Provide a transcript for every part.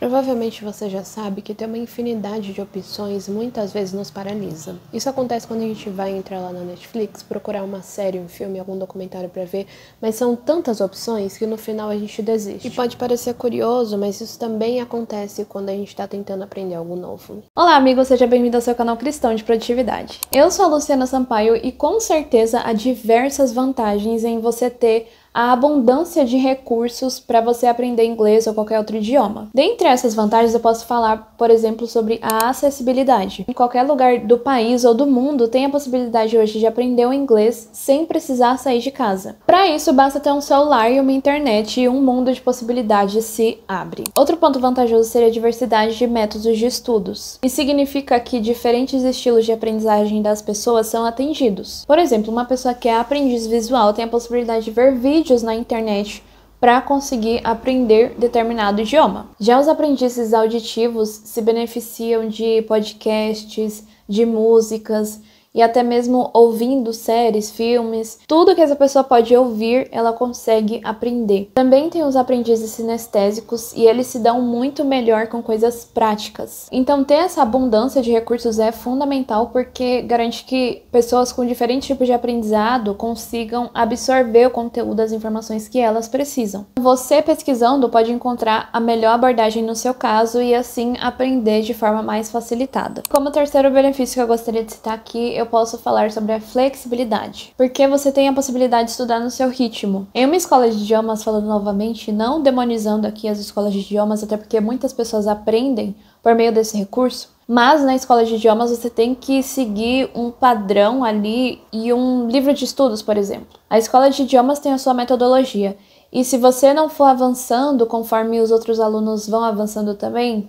Provavelmente você já sabe que ter uma infinidade de opções muitas vezes nos paralisa. Isso acontece quando a gente vai entrar lá na Netflix, procurar uma série, um filme, algum documentário pra ver, mas são tantas opções que no final a gente desiste. E pode parecer curioso, mas isso também acontece quando a gente tá tentando aprender algo novo. Olá, amigo, seja bem-vindo ao seu canal Cristão de Produtividade. Eu sou a Luciana Sampaio e com certeza há diversas vantagens em você ter a abundância de recursos para você aprender inglês ou qualquer outro idioma. Dentre essas vantagens, eu posso falar, por exemplo, sobre a acessibilidade. Em qualquer lugar do país ou do mundo tem a possibilidade hoje de aprender o inglês sem precisar sair de casa. Para isso, basta ter um celular e uma internet e um mundo de possibilidades se abre. Outro ponto vantajoso seria a diversidade de métodos de estudos. Isso significa que diferentes estilos de aprendizagem das pessoas são atendidos. Por exemplo, uma pessoa que é aprendiz visual tem a possibilidade de ver vídeos na internet para conseguir aprender determinado idioma. Já os aprendizes auditivos se beneficiam de podcasts, de músicas e até mesmo ouvindo séries, filmes. Tudo que essa pessoa pode ouvir, ela consegue aprender. Também tem os aprendizes sinestésicos e eles se dão muito melhor com coisas práticas. Então ter essa abundância de recursos é fundamental porque garante que pessoas com diferentes tipos de aprendizado consigam absorver o conteúdo das informações que elas precisam. Você pesquisando pode encontrar a melhor abordagem no seu caso e assim aprender de forma mais facilitada. Como terceiro benefício que eu gostaria de citar aqui, eu posso falar sobre a flexibilidade, porque você tem a possibilidade de estudar no seu ritmo. Em uma escola de idiomas, falando novamente, não demonizando aqui as escolas de idiomas, até porque muitas pessoas aprendem por meio desse recurso, mas na escola de idiomas você tem que seguir um padrão ali e um livro de estudos, por exemplo. A escola de idiomas tem a sua metodologia, e se você não for avançando conforme os outros alunos vão avançando também,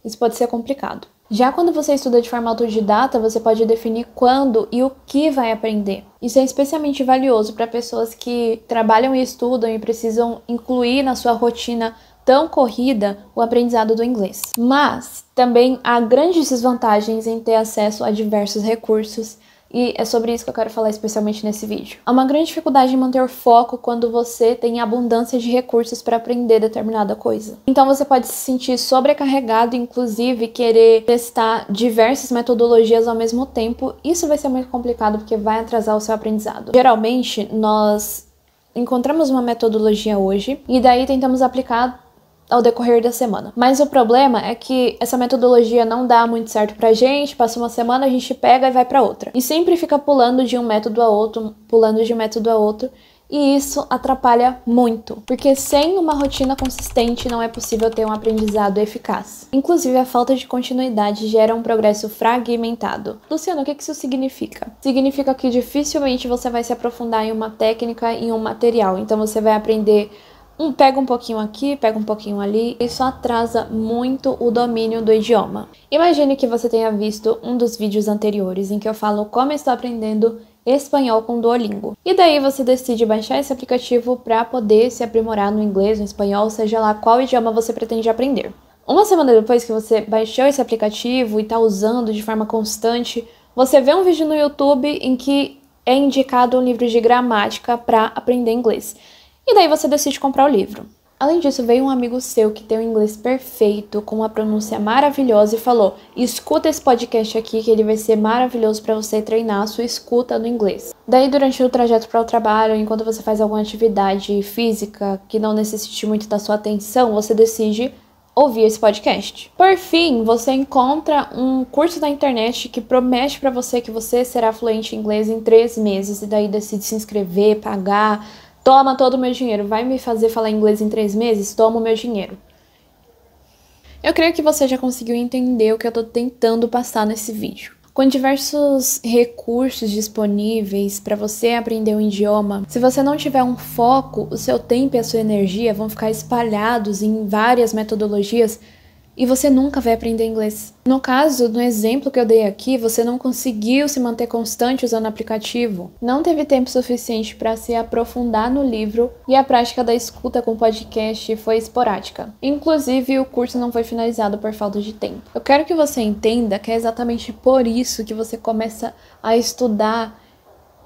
isso pode ser complicado. Já quando você estuda de forma autodidata, você pode definir quando e o que vai aprender. Isso é especialmente valioso para pessoas que trabalham e estudam e precisam incluir na sua rotina tão corrida o aprendizado do inglês. Mas também há grandes desvantagens em ter acesso a diversos recursos, e é sobre isso que eu quero falar especialmente nesse vídeo. Há uma grande dificuldade em manter o foco quando você tem abundância de recursos para aprender determinada coisa. Então você pode se sentir sobrecarregado, inclusive querer testar diversas metodologias ao mesmo tempo. Isso vai ser muito complicado porque vai atrasar o seu aprendizado. Geralmente, nós encontramos uma metodologia hoje e daí tentamos aplicar ao decorrer da semana. Mas o problema é que essa metodologia não dá muito certo pra gente, passa uma semana, a gente pega e vai pra outra. E sempre fica pulando de um método a outro, pulando de um método a outro, e isso atrapalha muito, porque sem uma rotina consistente não é possível ter um aprendizado eficaz. Inclusive, a falta de continuidade gera um progresso fragmentado. Luciano, o que isso significa? Significa que dificilmente você vai se aprofundar em uma técnica, em um material, então você vai aprender pega um pouquinho aqui, pega um pouquinho ali. Isso atrasa muito o domínio do idioma. Imagine que você tenha visto um dos vídeos anteriores em que eu falo como eu estou aprendendo espanhol com Duolingo. E daí você decide baixar esse aplicativo para poder se aprimorar no inglês, no espanhol, seja lá qual idioma você pretende aprender. Uma semana depois que você baixou esse aplicativo e está usando de forma constante, você vê um vídeo no YouTube em que é indicado um livro de gramática para aprender inglês. E daí você decide comprar o livro. Além disso, veio um amigo seu que tem um inglês perfeito, com uma pronúncia maravilhosa e falou: escuta esse podcast aqui que ele vai ser maravilhoso para você treinar a sua escuta no inglês. Daí, durante o trajeto para o trabalho, enquanto você faz alguma atividade física que não necessite muito da sua atenção, você decide ouvir esse podcast. Por fim, você encontra um curso na internet que promete para você que você será fluente em inglês em 3 meses e daí decide se inscrever, pagar. Toma todo o meu dinheiro. Vai me fazer falar inglês em 3 meses? Toma o meu dinheiro. Eu creio que você já conseguiu entender o que eu tô tentando passar nesse vídeo. Com diversos recursos disponíveis para você aprender um idioma, se você não tiver um foco, o seu tempo e a sua energia vão ficar espalhados em várias metodologias e você nunca vai aprender inglês. No caso, no exemplo que eu dei aqui, você não conseguiu se manter constante usando o aplicativo, não teve tempo suficiente para se aprofundar no livro e a prática da escuta com podcast foi esporádica. Inclusive, o curso não foi finalizado por falta de tempo. Eu quero que você entenda que é exatamente por isso que você começa a estudar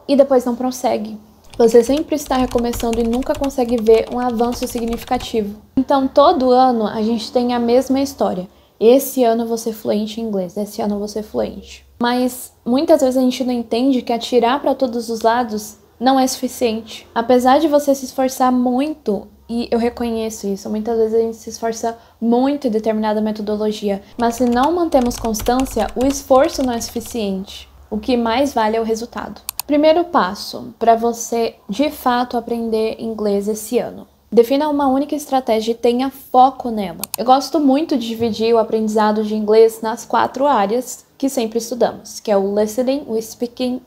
e depois não prossegue. Você sempre está recomeçando e nunca consegue ver um avanço significativo. Então, todo ano a gente tem a mesma história. Esse ano eu vou ser fluente em inglês, esse ano eu vou ser fluente. Mas muitas vezes a gente não entende que atirar para todos os lados não é suficiente. Apesar de você se esforçar muito, e eu reconheço isso, muitas vezes a gente se esforça muito em determinada metodologia, mas se não mantemos constância, o esforço não é suficiente. O que mais vale é o resultado. Primeiro passo para você de fato aprender inglês esse ano. Defina uma única estratégia e tenha foco nela. Eu gosto muito de dividir o aprendizado de inglês nas 4 áreas que sempre estudamos, que é o listening, o speaking,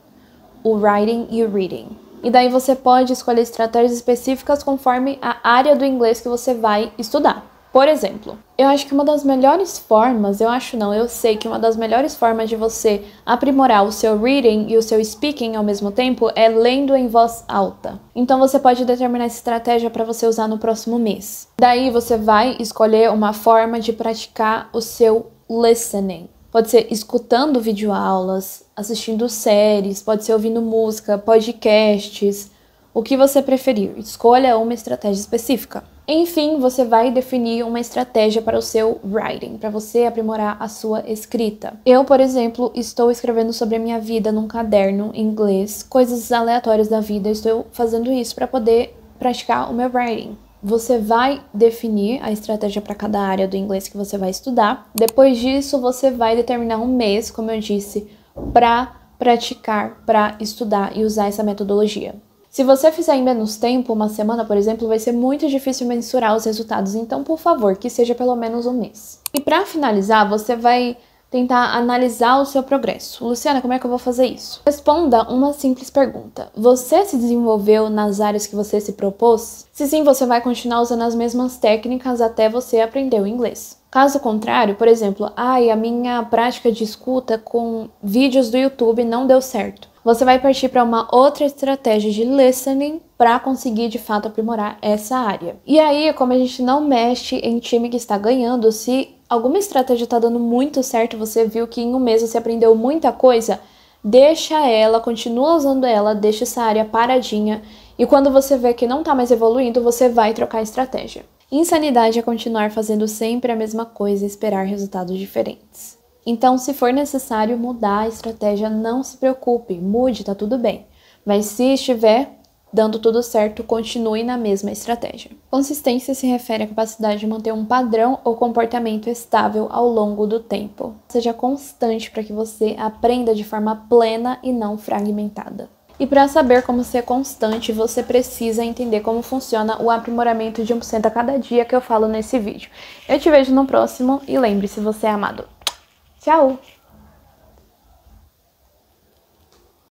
o writing e o reading. E daí você pode escolher estratégias específicas conforme a área do inglês que você vai estudar. Por exemplo, eu acho que uma das melhores formas, eu sei que uma das melhores formas de você aprimorar o seu reading e o seu speaking ao mesmo tempo é lendo em voz alta. Então você pode determinar essa estratégia para você usar no próximo mês. Daí você vai escolher uma forma de praticar o seu listening. Pode ser escutando videoaulas, assistindo séries, pode ser ouvindo música, podcasts, o que você preferir. Escolha uma estratégia específica. Enfim, você vai definir uma estratégia para o seu writing, para você aprimorar a sua escrita. Eu, por exemplo, estou escrevendo sobre a minha vida num caderno em inglês, coisas aleatórias da vida. Estou fazendo isso para poder praticar o meu writing. Você vai definir a estratégia para cada área do inglês que você vai estudar. Depois disso, você vai determinar um mês, como eu disse, para praticar, para estudar e usar essa metodologia. Se você fizer em menos tempo, uma semana, por exemplo, vai ser muito difícil mensurar os resultados. Então, por favor, que seja pelo menos um mês. E para finalizar, você vai tentar analisar o seu progresso. Luciana, como é que eu vou fazer isso? Responda uma simples pergunta. Você se desenvolveu nas áreas que você se propôs? Se sim, você vai continuar usando as mesmas técnicas até você aprender o inglês. Caso contrário, por exemplo, a minha prática de escuta com vídeos do YouTube não deu certo. Você vai partir para uma outra estratégia de listening para conseguir de fato aprimorar essa área. E aí, como a gente não mexe em time que está ganhando, se alguma estratégia está dando muito certo, você viu que em um mês você aprendeu muita coisa, deixa ela, continua usando ela, deixa essa área paradinha e quando você vê que não está mais evoluindo, você vai trocar a estratégia. Insanidade é continuar fazendo sempre a mesma coisa e esperar resultados diferentes. Então, se for necessário mudar a estratégia, não se preocupe, mude, tá tudo bem. Mas se estiver dando tudo certo, continue na mesma estratégia. Consistência se refere à capacidade de manter um padrão ou comportamento estável ao longo do tempo. Seja constante para que você aprenda de forma plena e não fragmentada. E para saber como ser constante, você precisa entender como funciona o aprimoramento de 1% a cada dia que eu falo nesse vídeo. Eu te vejo no próximo e lembre-se, você é amado. Tchau!